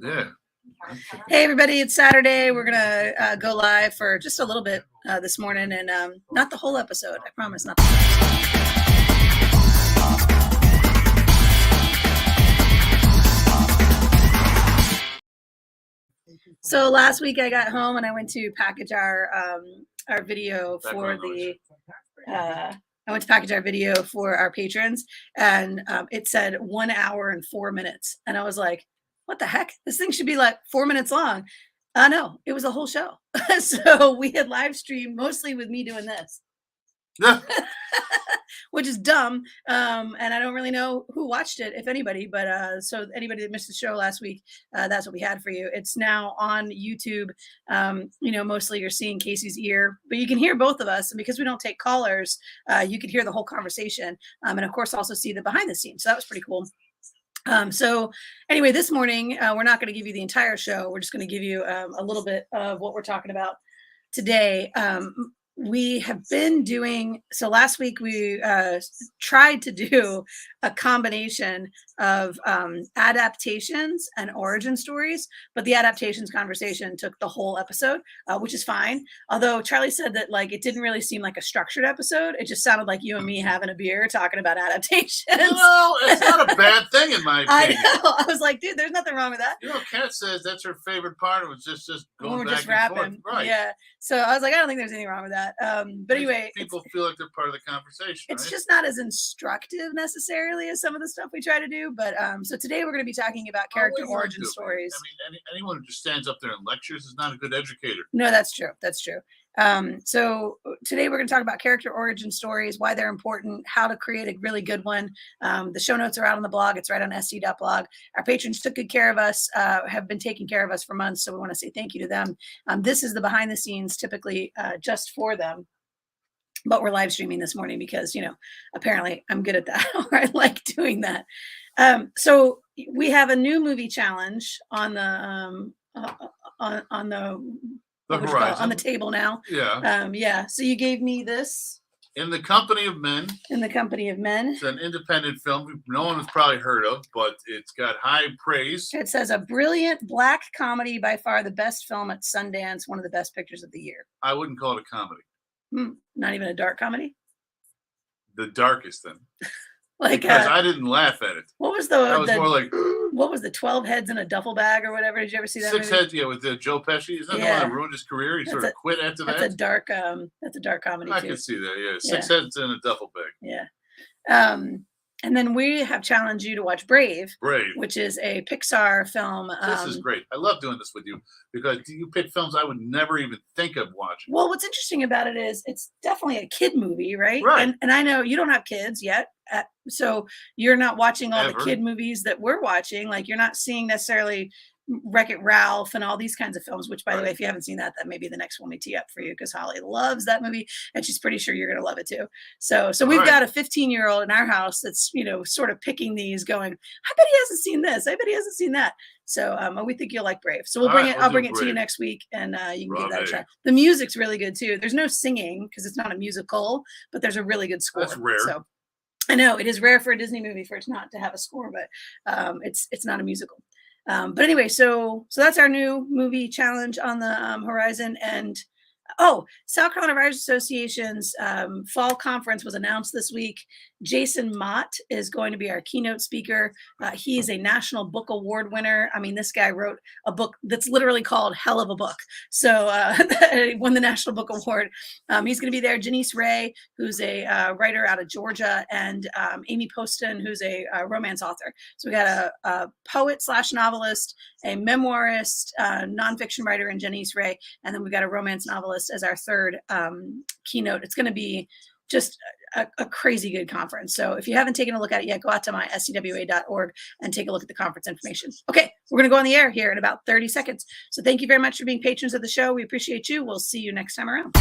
Yeah. Hey everybody, it's Saturday. We're gonna go live for just a little bit this morning, and not the whole episode. I promise, not the whole episode. So last week I got home and I went to package our video for the. I went to package our video for our patrons, and it said 1 hour and 4 minutes, and I was like, what the heck? This thing should be like 4 minutes long. No, it was a whole show. So we had live streamed mostly with me doing this. Yeah. Which is dumb. And I don't really know who watched it, if anybody, but so anybody that missed the show last week, that's what we had for you. It's now on YouTube. Mostly you're seeing Casey's ear, but you can hear both of us. And because we don't take callers, you could hear the whole conversation. And of course, also see the behind the scenes. So that was pretty cool. So anyway, this morning, we're not going to give you the entire show. We're just going to give you a little bit of what we're talking about today. We have been doing, so last week we tried to do a combination of adaptations and origin stories, but the adaptations conversation took the whole episode, which is fine. Although Charlie said that like it didn't really seem like a structured episode. It just sounded like you and me having a beer talking about adaptations. No, it's not a bad thing in my opinion. I know. I was like, dude, there's nothing wrong with that. Kat says that's her favorite part of it, just going back just and rapping. forth. Right. Yeah. So I was like, I don't think there's anything wrong with that. But anyway, people feel like they're part of the conversation. It's right? just not as instructive necessarily as some of the stuff we try to do. But so today we're going to be talking about character origin stories. I mean, anyone who just stands up there and lectures is not a good educator. No, that's true. That's true. So today we're going to talk about character origin stories, why they're important, how to create a really good one. The show notes are out on the blog. It's right on sc.blog. Our patrons took good care of us, have been taking care of us for months. So we want to say thank you to them. This is the behind the scenes, typically just for them. But we're live streaming this morning because, apparently I'm good at that. Or I like doing that. So we have a new movie challenge on the horizon, on the table now. Yeah. So you gave me this. In the Company of Men. In the Company of Men. It's an independent film no one has probably heard of, but it's got high praise. It says a brilliant black comedy, by far the best film at Sundance, one of the best pictures of the year. I wouldn't call it a comedy. Not even a dark comedy? The darkest then. Because I didn't laugh at it. What was more like what was the 12 heads in a duffel bag or whatever? Did you ever see that? 6 heads, with Joe Pesci. Is that the one that ruined his career? He sort of quit after that. That's a dark comedy. I can see that. Yeah, 6 heads in a duffel bag. Yeah. And then we have challenged you to watch Brave, which is a Pixar film. This is great. I love doing this with you because you pick films I would never even think of watching. Well, what's interesting about it is it's definitely a kid movie, right? Right. And I know you don't have kids yet, so you're not watching all the kid movies that we're watching. Like you're not seeing necessarily Wreck-It Ralph and all these kinds of films, which by the way, if you haven't seen that may be the next one we tee up for you because Holly loves that movie and she's pretty sure you're going to love it too. So we've got a 15-year-old in our house that's, sort of picking these going, I bet he hasn't seen this. I bet he hasn't seen that. So we think you'll like Brave. So we'll I'll bring it to you next week and you can give that a try. The music's really good too. There's no singing because it's not a musical, but there's a really good score. That's rare. So I know it is rare for a Disney movie for it not to have a score, but it's not a musical. But anyway, so that's our new movie challenge on the horizon. And South Carolina Writers Association's fall conference was announced this week. Jason Mott is going to be our keynote speaker. He is a National Book Award winner. I mean, this guy wrote a book that's literally called Hell of a Book. So he won the National Book Award. He's going to be there. Janice Ray, who's a writer out of Georgia, and Amy Poston, who's a romance author. So we got a poet / novelist, a memoirist, nonfiction writer in Janice Ray, and then we've got a romance novelist as our third keynote. It's going to be just a crazy good conference. So if you haven't taken a look at it yet, go out to my scwa.org and take a look at the conference information. Okay, we're going to go on the air here in about 30 seconds. So thank you very much for being patrons of the show. We appreciate you. We'll see you next time around.